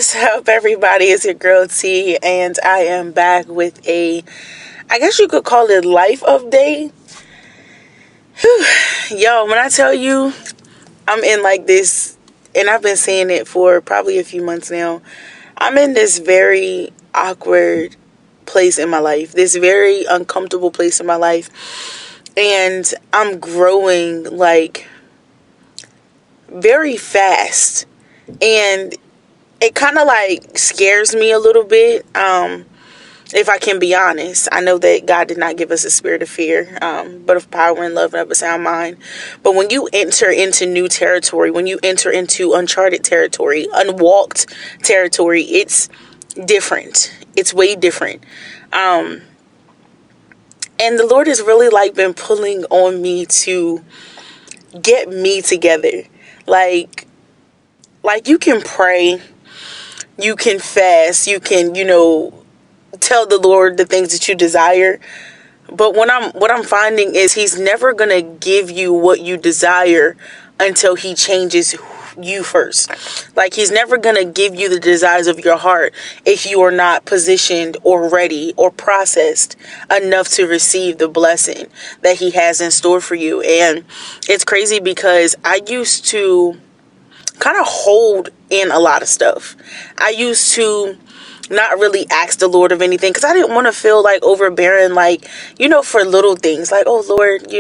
What's up, everybody? It's your girl T, and I am back with I guess you could call it life update. Yo, when I tell you I'm in like this, and I've been saying it for probably a few months now, I'm in this very awkward place in my life, this very uncomfortable place in my life, and I'm growing like very fast, and it kind of like scares me a little bit. If I can be honest, I know that God did not give us a spirit of fear, but of power and love and of a sound mind. But when you enter into new territory, when you enter into uncharted territory, unwalked territory, it's different. It's way different. And the Lord has really like been pulling on me to get me together. Like you can pray, you can fast, you can, tell the Lord the things that you desire. But what I'm finding is He's never gonna give you what you desire until He changes you first. Like, He's never gonna give you the desires of your heart if you are not positioned or ready or processed enough to receive the blessing that He has in store for you. And it's crazy because I used to kind of hold in a lot of stuff. I used to not really ask the Lord of anything because I didn't want to feel like overbearing, like, for little things like, oh Lord,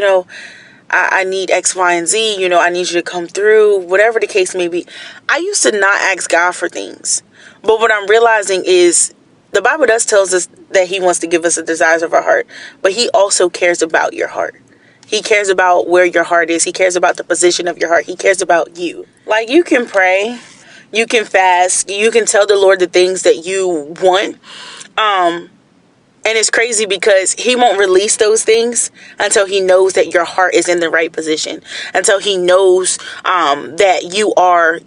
I need X, Y, and Z, I need you to come through, whatever the case may be. I used to not ask God for things. But what I'm realizing is the Bible does tells us that He wants to give us the desires of our heart, but He also cares about your heart. He cares about where your heart is. He cares about the position of your heart. He cares about you. Like, you can pray, you can fast, you can tell the Lord the things that you want. And it's crazy because He won't release those things until He knows that your heart is in the right position. Until He knows that you are,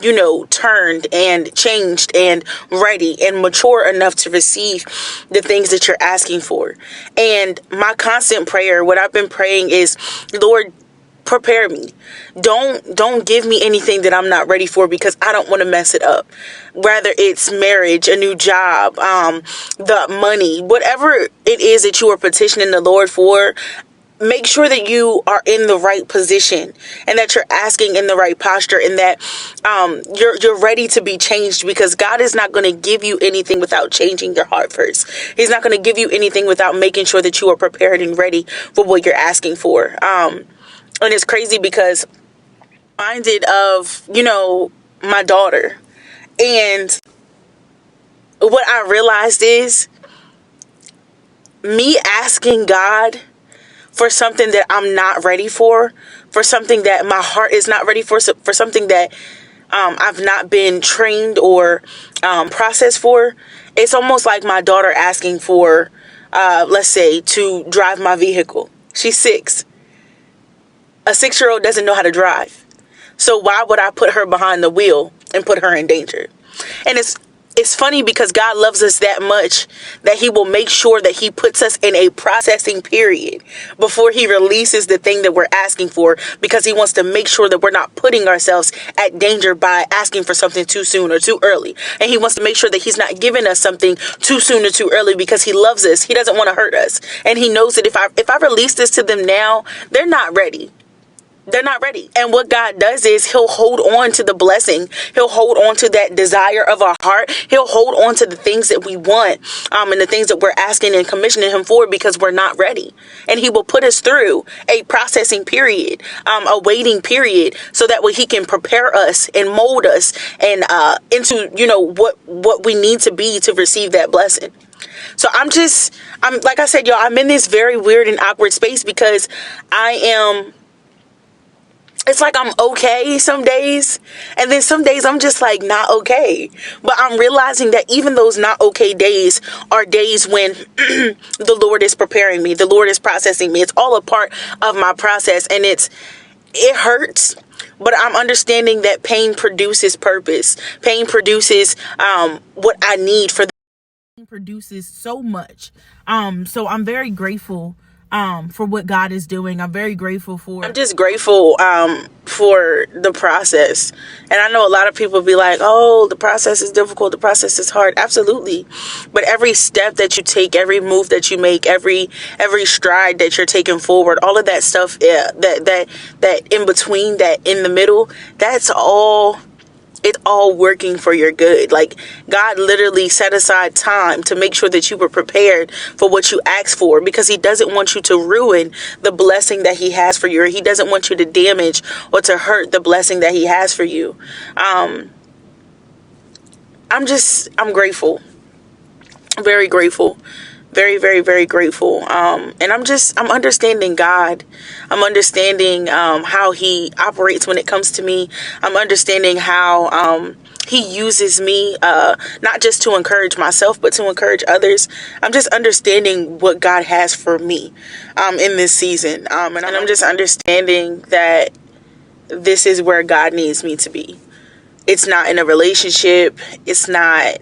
turned and changed and ready and mature enough to receive the things that you're asking for. And my constant prayer, what I've been praying is, Lord, prepare me. Don't give me anything that I'm not ready for, because I don't want to mess it up. Whether it's marriage, a new job, the money, whatever it is that you are petitioning the Lord for, make sure that you are in the right position and that you're asking in the right posture, and that you're ready to be changed, because God is not going to give you anything without changing your heart first. He's not going to give you anything without making sure that you are prepared and ready for what you're asking for. And it's crazy because I'm reminded of, my daughter. And what I realized is me asking God for something that I'm not ready for something that my heart is not ready for something that I've not been trained or processed for. It's almost like my daughter asking for, let's say, to drive my vehicle. She's 6. A 6-year-old doesn't know how to drive. So why would I put her behind the wheel and put her in danger? And it's funny because God loves us that much that He will make sure that He puts us in a processing period before He releases the thing that we're asking for, because He wants to make sure that we're not putting ourselves at danger by asking for something too soon or too early. And He wants to make sure that He's not giving us something too soon or too early, because He loves us. He doesn't want to hurt us. And He knows that if I release this to them now, they're not ready. They're not ready. And what God does is He'll hold on to the blessing. He'll hold on to that desire of our heart. He'll hold on to the things that we want, and the things that we're asking and commissioning Him for, because we're not ready. And He will put us through a processing period, a waiting period, so that way He can prepare us and mold us and into, what we need to be to receive that blessing. So I'm like I said, y'all, I'm in this very weird and awkward space because it's like I'm okay some days, and then some days I'm just like not okay. But I'm realizing that even those not okay days are days when the Lord is preparing me. The Lord is processing me. It's all a part of my process, and it hurts. But I'm understanding that pain produces purpose. Pain produces what I need for. Produces so much. So I'm very grateful for what God is doing. I'm very grateful for it. I'm just grateful for the process. And I know a lot of people be like, oh, the process is difficult, the process is hard. Absolutely. But every step that you take, every move that you make, every stride that you're taking forward, all of that stuff, that in between, that in the middle, that's all, it's all working for your good. Like, God literally set aside time to make sure that you were prepared for what you asked for, because he doesn't want you to ruin the blessing that he has for you, or he doesn't want you to damage or to hurt the blessing that he has for you. I'm grateful. Very grateful. Very, very, very grateful. And I'm understanding God. I'm understanding how he operates when it comes to me. I'm understanding how he uses me, not just to encourage myself, but to encourage others. I'm just understanding what God has for me in this season. And I'm just understanding that this is where God needs me to be. It's not in a relationship. It's not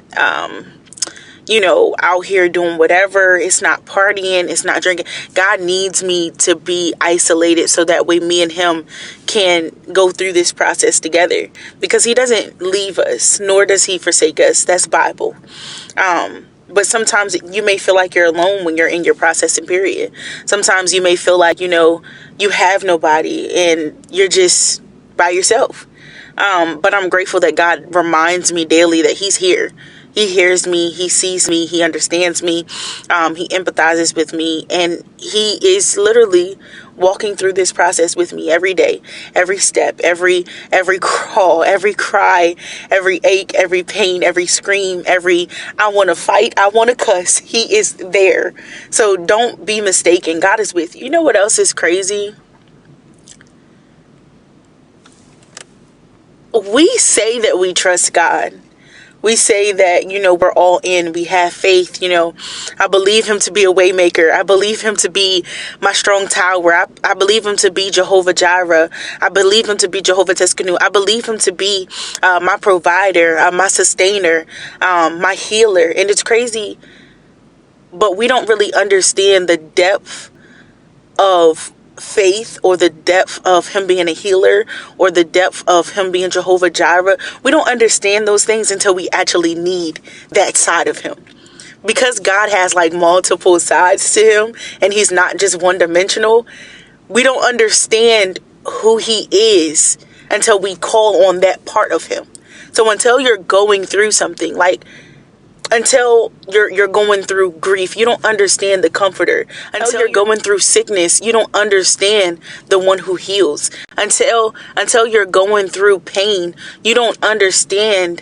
out here doing whatever. It's not partying. It's not drinking. God needs me to be isolated so that way me and him can go through this process together, because he doesn't leave us, nor does he forsake us. That's Bible. But sometimes you may feel like you're alone when you're in your processing period. Sometimes you may feel like, you have nobody and you're just by yourself. But I'm grateful that God reminds me daily that he's here. He hears me, he sees me, he understands me, he empathizes with me, and he is literally walking through this process with me every day, every step, every crawl, every cry, every ache, every pain, every scream, every I want to fight, I want to cuss. He is there. So don't be mistaken. God is with you. You know what else is crazy? We say that we trust God. We say that, we're all in, we have faith, I believe him to be a way maker. I believe him to be my strong tower. I believe him to be Jehovah Jireh. I believe him to be Jehovah Teskenu. I believe him to be my provider, my sustainer, my healer. And it's crazy, but we don't really understand the depth of faith, or the depth of him being a healer, or the depth of him being Jehovah Jireh. We don't understand those things until we actually need that side of him, because God has like multiple sides to him and he's not just one dimensional. We don't understand who he is until we call on that part of him. So until you're going through something, like until you're going through grief, you don't understand the comforter. Until you're going through sickness, you don't understand the one who heals. Until you're going through pain, you don't understand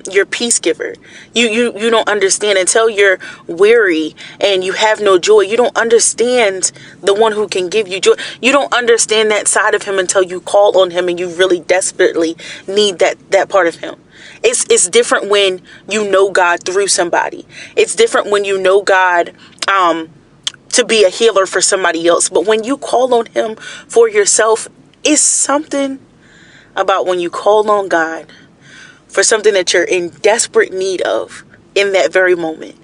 your peace giver. You don't understand. Until you're weary and you have no joy, you don't understand the one who can give you joy. You don't understand that side of him until you call on him and you really desperately need that part of him. It's different when you know God through somebody. It's different when you know God to be a healer for somebody else. But when you call on him for yourself, it's something about when you call on God for something that you're in desperate need of in that very moment.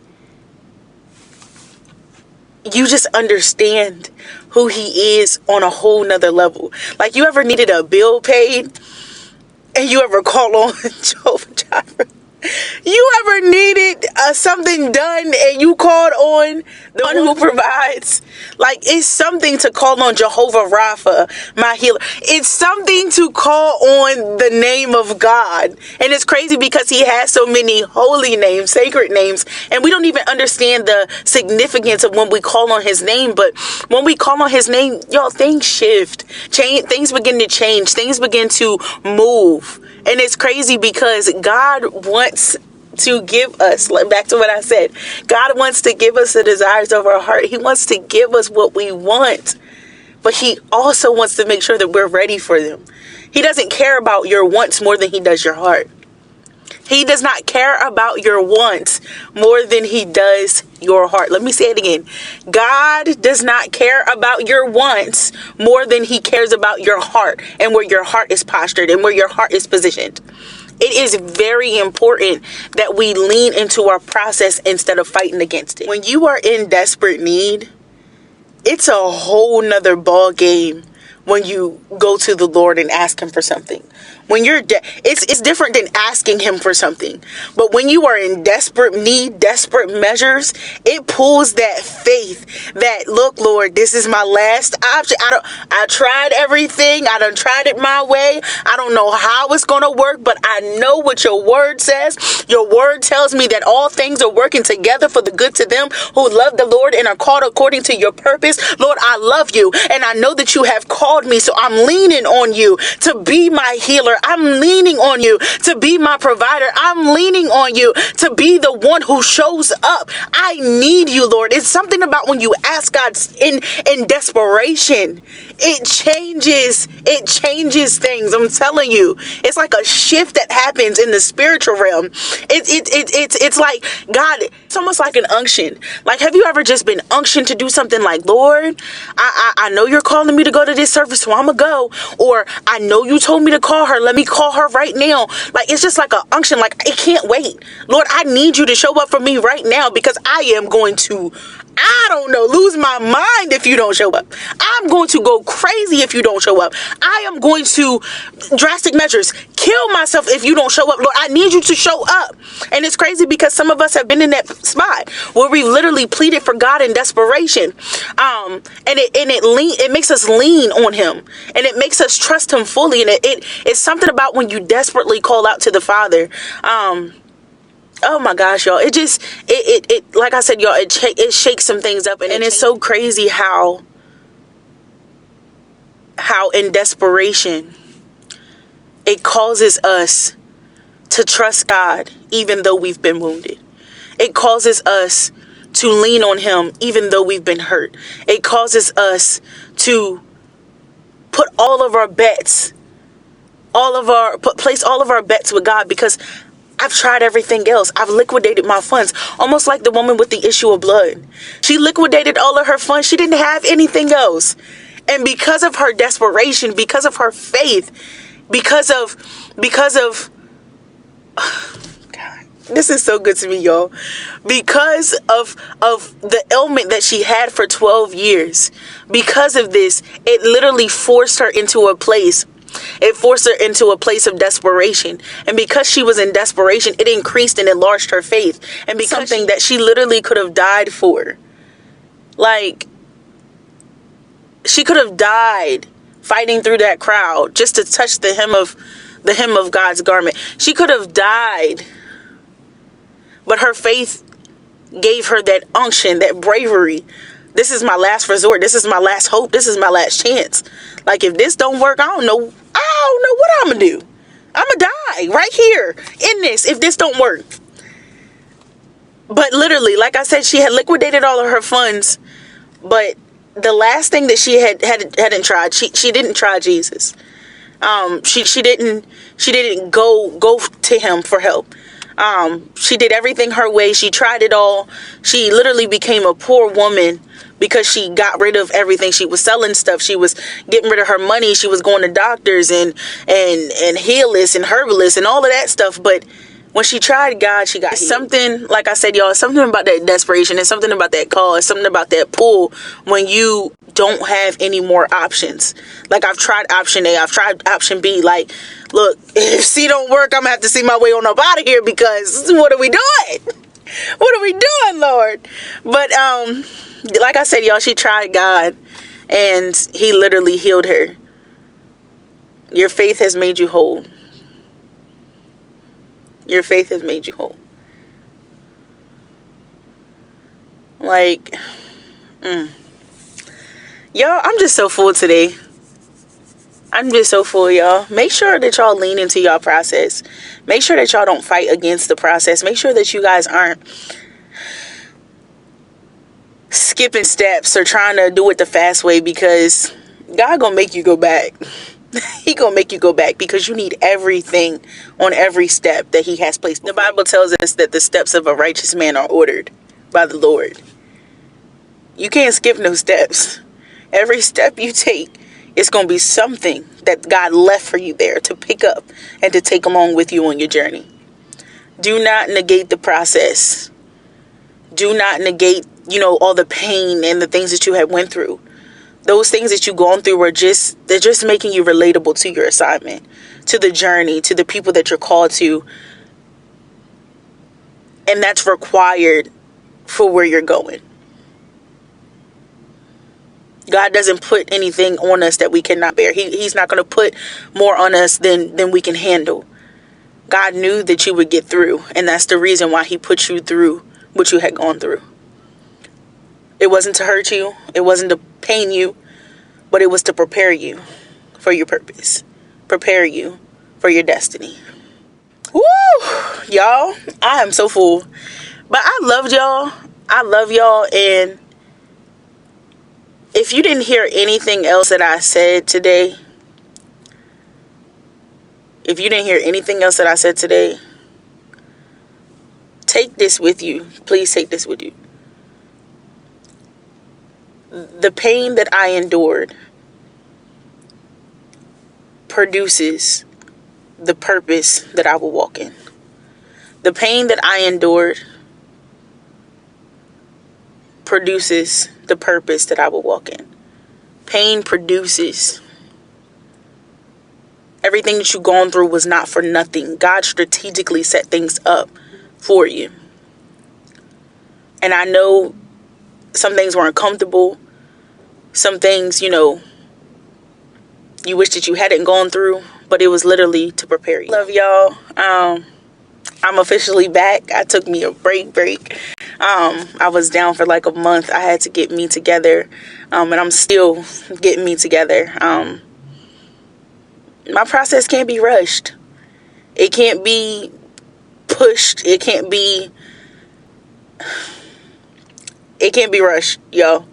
You just understand who he is on a whole nother level. Like, you ever needed a bill paid? And you ever call on Jehovah Jireh? You ever needed something done and you called on the one who provides? Like, it's something to call on Jehovah Rapha, my healer. It's something to call on the name of God. And it's crazy because he has so many holy names, sacred names, and we don't even understand the significance of when we call on his name. But when we call on his name, y'all, things shift. Things begin to change. Things begin to move. And it's crazy because God wants to give us, back to what I said, God wants to give us the desires of our heart. He wants to give us what we want, but he also wants to make sure that we're ready for them. He doesn't care about your wants more than he does your heart. He does not care about your wants more than he does your heart. Let me say it again. God does not care about your wants more than he cares about your heart and where your heart is postured and where your heart is positioned. It is very important that we lean into our process instead of fighting against it. When you are in desperate need, it's a whole nother ball game when you go to the Lord and ask him for something. When you're it's different than asking him for something. But when you are in desperate need, desperate measures, it pulls that faith that, look, Lord, this is my last option. I tried everything. I done tried it my way. I don't know how it's going to work, but I know what your word says. Your word tells me that all things are working together for the good to them who love the Lord and are called according to your purpose. Lord, I love you, and I know that you have called me, so I'm leaning on you to be my healer. I'm leaning on you to be my provider. I'm leaning on you to be the one who shows up. I need you, Lord. It's something about when you ask God in desperation, it changes things. I'm telling you, it's like a shift that happens in the spiritual realm. It's like God, it's almost like an unction. Like, have you ever just been unctioned to do something? Like, Lord, I know you're calling me to go to this service, so I'm gonna go. Or I know you told me to call her, let me call her right now. Like, it's just like an unction. Like, it can't wait. Lord, I need you to show up for me right now, because I am going to, I don't know, lose my mind if you don't show up. I'm going to go crazy if you don't show up. I am going to drastic measures, kill myself if you don't show up. Lord, I need you to show up. And it's crazy because some of us have been in that spot where we literally pleaded for God in desperation. It makes us lean on him, and it makes us trust him fully. And it's something about when you desperately call out to the Father. Oh my gosh, y'all. It just, like I said, y'all, it shakes some things up. And it's so crazy how in desperation, it causes us to trust God, even though we've been wounded. It causes us to lean on him, even though we've been hurt. It causes us to put all of our bets, place all of our bets with God, because I've tried everything else. I've liquidated my funds. Almost like the woman with the issue of blood. She liquidated all of her funds. She didn't have anything else. And because of her desperation, because of her faith, because of God, this is so good to me, y'all. Because of the ailment that she had for 12 years, because of this, it literally forced her into a place. It forced her into a place of desperation. And because she was in desperation, it increased and enlarged her faith. And because something that she literally could have died for. Like, she could have died fighting through that crowd just to touch the hem of God's garment. She could have died. But her faith gave her that unction, that bravery. This is my last resort. This is my last hope. This is my last chance. Like, if this don't work, I don't know what I'm going to do. I'm going to die right here in this if this don't work. But literally, like I said, she had liquidated all of her funds. But the last thing that she hadn't tried, she didn't try Jesus. She didn't go to him for help. She did everything her way. She tried it all. She literally became a poor woman because she got rid of everything. She was selling stuff. She was getting rid of her money. She was going to doctors and healers and herbalists and all of that stuff. But when she tried God, she got healed. Something, like I said, y'all, it's something about that desperation. It's something about that call. It's something about that pull when you don't have any more options. Like, I've tried option A. I've tried option B. Like, look, if C don't work, I'm going to have to see my way on up out of here, because what are we doing? What are we doing, Lord? But, like I said, y'all, she tried God, and he literally healed her. Your faith has made you whole. Your faith has made you whole. Like, y'all, I'm just so full today. I'm just so full, y'all. Make sure that y'all lean into y'all process. Make sure that y'all don't fight against the process. Make sure that you guys aren't skipping steps or trying to do it the fast way, because God gonna make you go back. He gonna make you go back, because you need everything on every step that he has placed. The Bible tells us that the steps of a righteous man are ordered by the Lord. You can't skip no steps. Every step you take, it's gonna be something that God left for you there to pick up and to take along with you on your journey. Do not negate the process. Do not negate all the pain and the things that you had went through. Those things that you've gone through they're just making you relatable to your assignment, to the journey, to the people that you're called to. And that's required for where you're going. God doesn't put anything on us that we cannot bear. He's not going to put more on us than we can handle. God knew that you would get through, and that's the reason why he put you through what you had gone through. It wasn't to hurt you. It wasn't to pain you, but it was to prepare you for your purpose. Prepare you for your destiny. Woo! Y'all, I am so full. But I loved y'all. I love y'all. And if you didn't hear anything else that I said today, take this with you. Please take this with you. The pain that I endured produces the purpose that I will walk in. The pain that I endured produces the purpose that I will walk in. Pain produces. Everything that you've gone through was not for nothing. God strategically set things up for you. And I know some things weren't comfortable. Some things, you wish that you hadn't gone through, but it was literally to prepare you. Love y'all. I'm officially back. I took me a break. I was down for like a month. I had to get me together. And I'm still getting me together. My process can't be rushed. It can't be pushed. It can't be rushed, yo.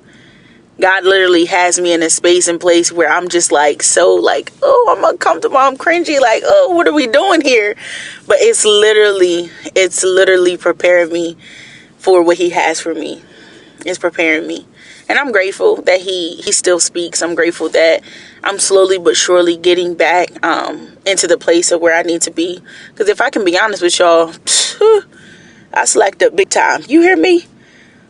God literally has me in a space and place where I'm just oh, I'm uncomfortable, I'm cringy, oh, what are we doing here? But it's literally preparing me for what he has for me. It's preparing me. And I'm grateful that he still speaks. I'm grateful that I'm slowly but surely getting back into the place of where I need to be. Because if I can be honest with y'all, I slacked up big time. You hear me?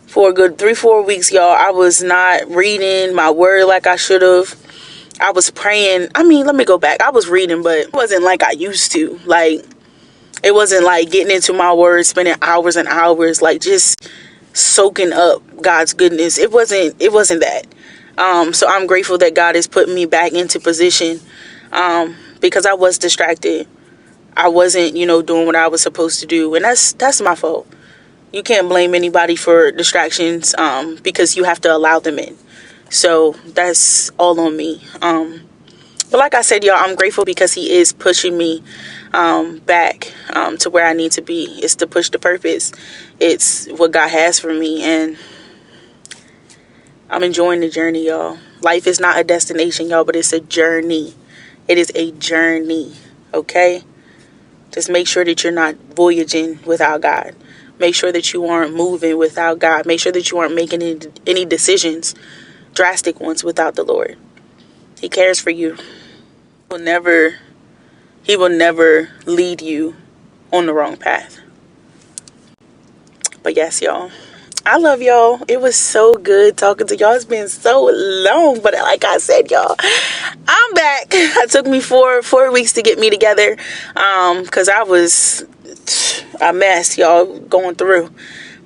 For a good 3-4 weeks, y'all, I was not reading my word like I should have. I was praying. Let me go back. I was reading, but it wasn't like I used to. It wasn't like getting into my word, spending hours and hours, just soaking up God's goodness. It wasn't that. So I'm grateful that God has put me back into position because I was distracted. I wasn't, doing what I was supposed to do. And that's my fault. You can't blame anybody for distractions because you have to allow them in. So that's all on me. But like I said, y'all, I'm grateful because he is pushing me back to where I need to be. It's to push the purpose. It's what God has for me. And I'm enjoying the journey, y'all. Life is not a destination, y'all, but it's a journey. It is a journey, okay? Just make sure that you're not voyaging without God. Make sure that you aren't moving without God. Make sure that you aren't making any decisions, drastic ones, without the Lord. He cares for you. He will never lead you on the wrong path. But yes, y'all, I love y'all. It was so good talking to y'all. It's been so long, but like I said, y'all, I'm back. It took me 4 weeks to get me together because I was a mess, y'all, going through.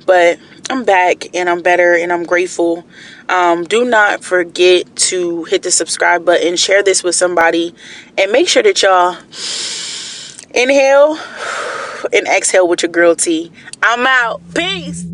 But I'm back and I'm better and I'm grateful. Do not forget to hit the subscribe button, share this with somebody, and make sure that y'all inhale and exhale with your girl T. I'm out. Peace.